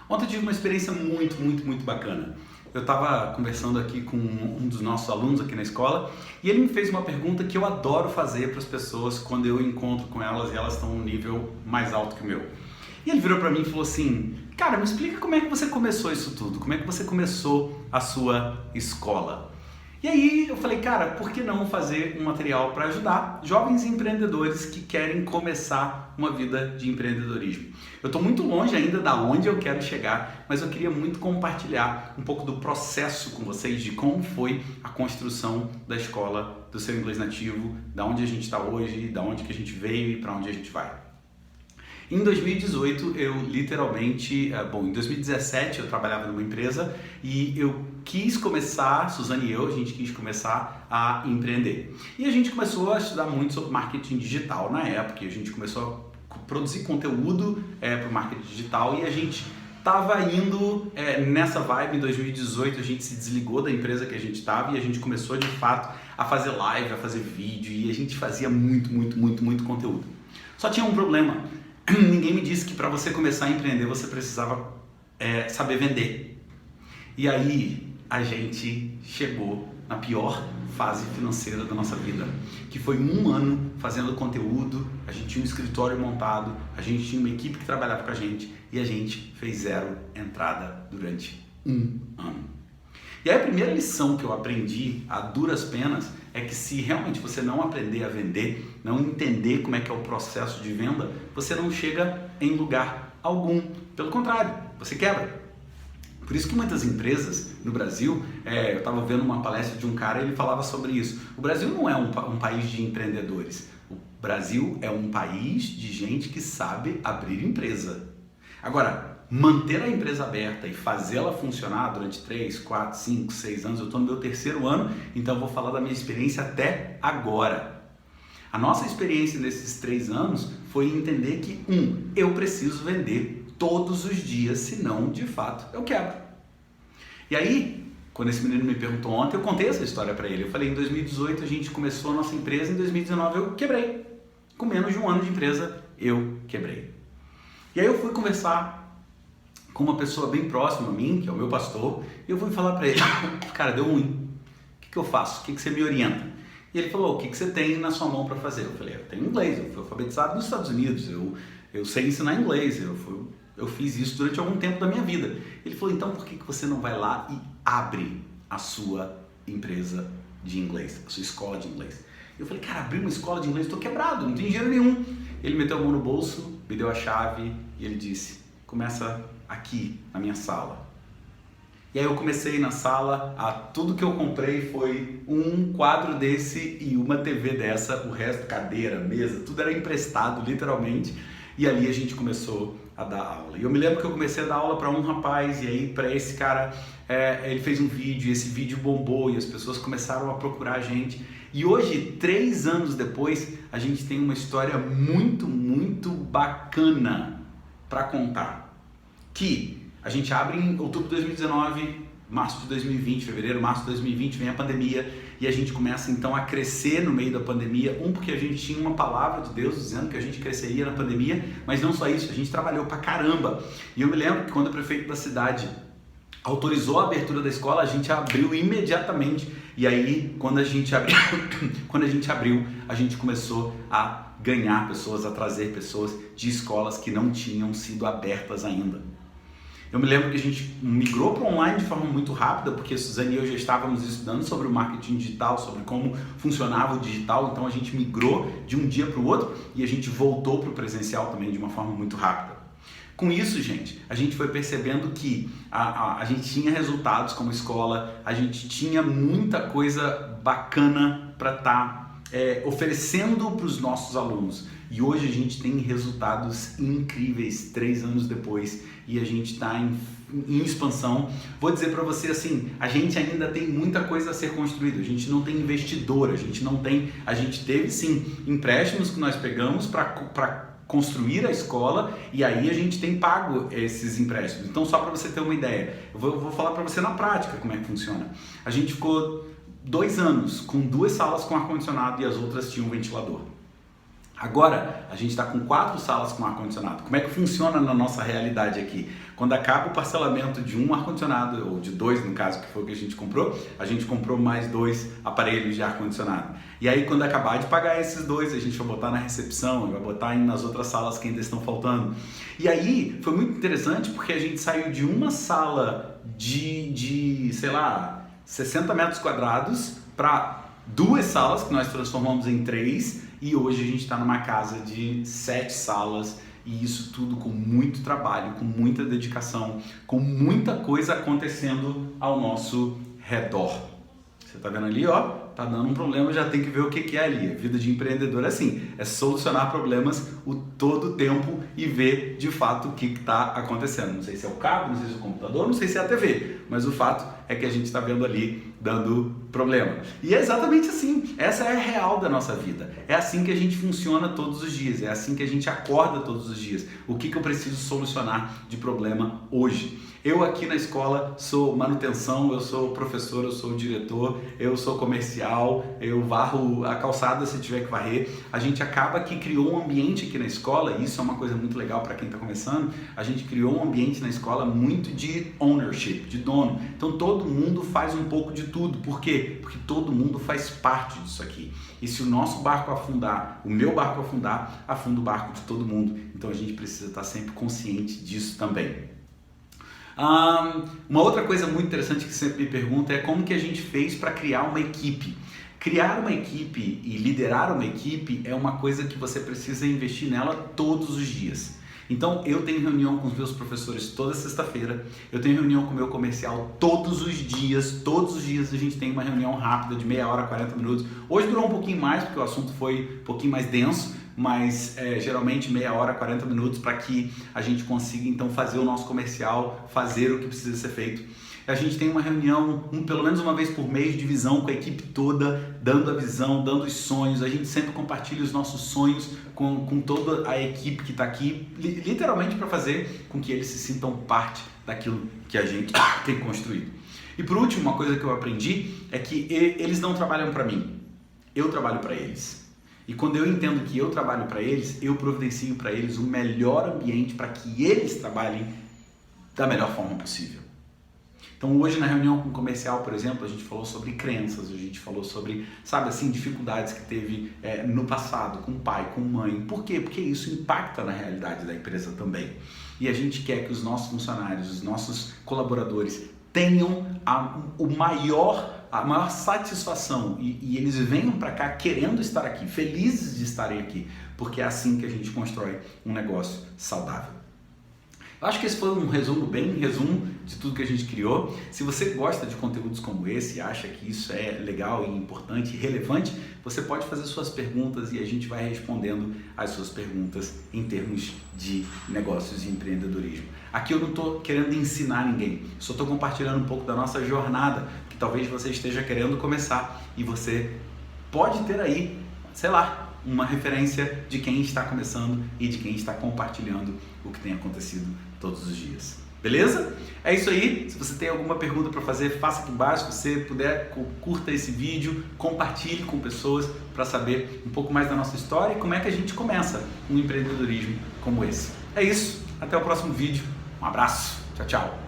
Ontem eu tive uma experiência muito bacana. Eu estava conversando aqui com um dos nossos alunos aqui na escola e ele me fez uma pergunta que eu adoro fazer para as pessoas quando eu encontro com elas e elas estão num nível mais alto que o meu. E ele virou para mim e falou assim: cara, me explica como é que você começou isso tudo, como é que você começou a sua escola? E aí eu falei, cara, por que não fazer um material para ajudar jovens empreendedores que querem começar uma vida de empreendedorismo? Eu estou muito longe ainda da onde eu quero chegar, mas eu queria muito compartilhar um pouco do processo com vocês de como foi a construção da escola do seu inglês nativo, da onde a gente está hoje, da onde que a gente veio e para onde a gente vai. Em 2018, eu literalmente, em 2017 eu trabalhava numa empresa e eu quis começar, Suzane e eu, a gente quis começar a empreender. E a gente começou a estudar muito sobre marketing digital na época, a gente começou a produzir conteúdo para o marketing digital e a gente estava indo nessa vibe. Em 2018 a gente se desligou da empresa que a gente estava e a gente começou de fato a fazer live, a fazer vídeo e a gente fazia muito conteúdo. Só tinha um problema. Ninguém me disse que para você começar a empreender você precisava saber vender. E aí a gente chegou na pior fase financeira da nossa vida, que foi um ano fazendo conteúdo, a gente tinha um escritório montado, a gente tinha uma equipe que trabalhava com a gente e a gente fez 0 entrada durante um ano. E aí a primeira lição que eu aprendi a duras penas é que se realmente você não aprender a vender, não entender como é que é o processo de venda, você não chega em lugar algum. Pelo contrário, você quebra. Por isso que muitas empresas no Brasil, eu estava vendo uma palestra de um cara e ele falava sobre isso. O Brasil não é um país de empreendedores. O Brasil é um país de gente que sabe abrir empresa. Agora, manter a empresa aberta e fazê-la funcionar durante 3, 4, 5, 6 anos, eu estou no meu 3º ano, então eu vou falar da minha experiência até agora. A nossa experiência nesses 3 anos foi entender que, eu preciso vender todos os dias, senão, de fato, eu quebro. E aí, quando esse menino me perguntou ontem, eu contei essa história para ele. Eu falei, em 2018 a gente começou a nossa empresa, em 2019 eu quebrei. Com menos de um ano de empresa, eu quebrei. E aí eu fui conversar com uma pessoa bem próxima a mim, que é o meu pastor, e eu fui falar para ele, cara, deu ruim, o que eu faço? O que você me orienta? E ele falou, o que você tem na sua mão para fazer? Eu falei, eu tenho inglês, eu fui alfabetizado nos Estados Unidos, eu sei ensinar inglês, eu fiz isso durante algum tempo da minha vida. Ele falou, então por que você não vai lá e abre a sua empresa de inglês, a sua escola de inglês? Eu falei, cara, abrir uma escola de inglês, estou quebrado, não tenho dinheiro nenhum. Ele meteu a mão no bolso, me deu a chave e ele disse, começa aqui na minha sala. E aí eu comecei na sala, tudo que eu comprei foi um quadro desse e uma TV dessa, o resto, cadeira, mesa, tudo era emprestado, literalmente. E ali a gente começou a dar aula. E eu me lembro que eu comecei a dar aula para um rapaz, e aí para esse cara, ele fez um vídeo, e esse vídeo bombou, e as pessoas começaram a procurar a gente. E hoje, 3 anos depois, a gente tem uma história muito bacana para contar. Que a gente abre em outubro de 2019, março de 2020, fevereiro, março de 2020, vem a pandemia e a gente começa então a crescer no meio da pandemia, porque a gente tinha uma palavra de Deus dizendo que a gente cresceria na pandemia, mas não só isso, a gente trabalhou pra caramba. E eu me lembro que quando o prefeito da cidade autorizou a abertura da escola, a gente abriu imediatamente. E aí, quando a gente abriu, a gente começou a ganhar pessoas, a trazer pessoas de escolas que não tinham sido abertas ainda. Eu me lembro que a gente migrou para online de forma muito rápida, porque a Suzane e eu já estávamos estudando sobre o marketing digital, sobre como funcionava o digital, então a gente migrou de um dia para o outro e a gente voltou para o presencial também de uma forma muito rápida. Com isso, gente, a gente foi percebendo que a gente tinha resultados como escola, a gente tinha muita coisa bacana para estar oferecendo para os nossos alunos. E hoje a gente tem resultados incríveis 3 anos depois e a gente está em expansão. Vou dizer para você assim, a gente ainda tem muita coisa a ser construída, a gente não tem investidor, a gente teve sim empréstimos que nós pegamos para construir a escola e aí a gente tem pago esses empréstimos. Então só para você ter uma ideia, eu vou falar para você na prática como é que funciona. A gente ficou 2 anos com 2 salas com ar-condicionado e as outras tinham ventilador. Agora, a gente está com 4 salas com ar-condicionado. Como é que funciona na nossa realidade aqui? Quando acaba o parcelamento de um ar-condicionado, ou de dois no caso, que foi o que a gente comprou mais 2 aparelhos de ar-condicionado. E aí quando acabar de pagar esses 2, a gente vai botar na recepção, vai botar nas outras salas que ainda estão faltando. E aí foi muito interessante porque a gente saiu de uma sala de sei lá, 60 metros quadrados para 2 salas que nós transformamos em 3 e hoje a gente está numa casa de 7 salas e isso tudo com muito trabalho, com muita dedicação, com muita coisa acontecendo ao nosso redor. Você está vendo ali, ó, tá dando um problema, já tem que ver o que é ali. A vida de empreendedor é assim, é solucionar problemas todo o tempo e ver de fato o que está acontecendo. Não sei se é o cabo, não sei se é o computador, não sei se é a TV, mas o fato é que a gente está vendo ali dando problema. E é exatamente assim, essa é a real da nossa vida. É assim que a gente funciona todos os dias, é assim que a gente acorda todos os dias. O que eu preciso solucionar de problema hoje? Eu aqui na escola sou manutenção, eu sou professor, eu sou diretor, eu sou comercial, eu varro a calçada se tiver que varrer. A gente acaba que criou um ambiente aqui na escola, e isso é uma coisa muito legal para quem está começando, a gente criou um ambiente na escola muito de ownership, de dono. Então todo mundo faz um pouco de tudo. Por quê? Porque todo mundo faz parte disso aqui. E se o nosso barco afundar, o meu barco afundar, afunda o barco de todo mundo. Então a gente precisa estar sempre consciente disso também. Uma outra coisa muito interessante que sempre me pergunta é como que a gente fez para criar uma equipe. Criar uma equipe e liderar uma equipe é uma coisa que você precisa investir nela todos os dias. Então eu tenho reunião com os meus professores toda sexta-feira, eu tenho reunião com o meu comercial todos os dias a gente tem uma reunião rápida de meia hora, 40 minutos. Hoje durou um pouquinho mais porque o assunto foi um pouquinho mais denso, mas geralmente meia hora, 40 minutos para que a gente consiga então fazer o nosso comercial, fazer o que precisa ser feito. A gente tem uma reunião pelo menos uma vez por mês de visão com a equipe toda, dando a visão, dando os sonhos. A gente sempre compartilha os nossos sonhos com toda a equipe que está aqui, literalmente para fazer com que eles se sintam parte daquilo que a gente tem construído. E por último, uma coisa que eu aprendi é que eles não trabalham para mim, eu trabalho para eles. E quando eu entendo que eu trabalho para eles, eu providencio para eles o melhor ambiente para que eles trabalhem da melhor forma possível. Então hoje na reunião com o comercial, por exemplo, a gente falou sobre crenças, a gente falou sobre, sabe assim, dificuldades que teve no passado com pai, com mãe. Por quê? Porque isso impacta na realidade da empresa também. E a gente quer que os nossos funcionários, os nossos colaboradores tenham a maior satisfação e eles venham para cá querendo estar aqui, felizes de estarem aqui, porque é assim que a gente constrói um negócio saudável. Eu acho que esse foi um resumo de tudo que a gente criou. Se você gosta de conteúdos como esse e acha que isso é legal e importante e relevante, você pode fazer suas perguntas e a gente vai respondendo as suas perguntas em termos de negócios e empreendedorismo. Aqui eu não estou querendo ensinar ninguém, só estou compartilhando um pouco da nossa jornada, que talvez você esteja querendo começar e você pode ter aí, sei lá, uma referência de quem está começando e de quem está compartilhando o que tem acontecido todos os dias. Beleza? É isso aí. Se você tem alguma pergunta para fazer, faça aqui embaixo. Se você puder, curta esse vídeo, compartilhe com pessoas para saber um pouco mais da nossa história e como é que a gente começa um empreendedorismo como esse. É isso. Até o próximo vídeo. Um abraço. Tchau, tchau.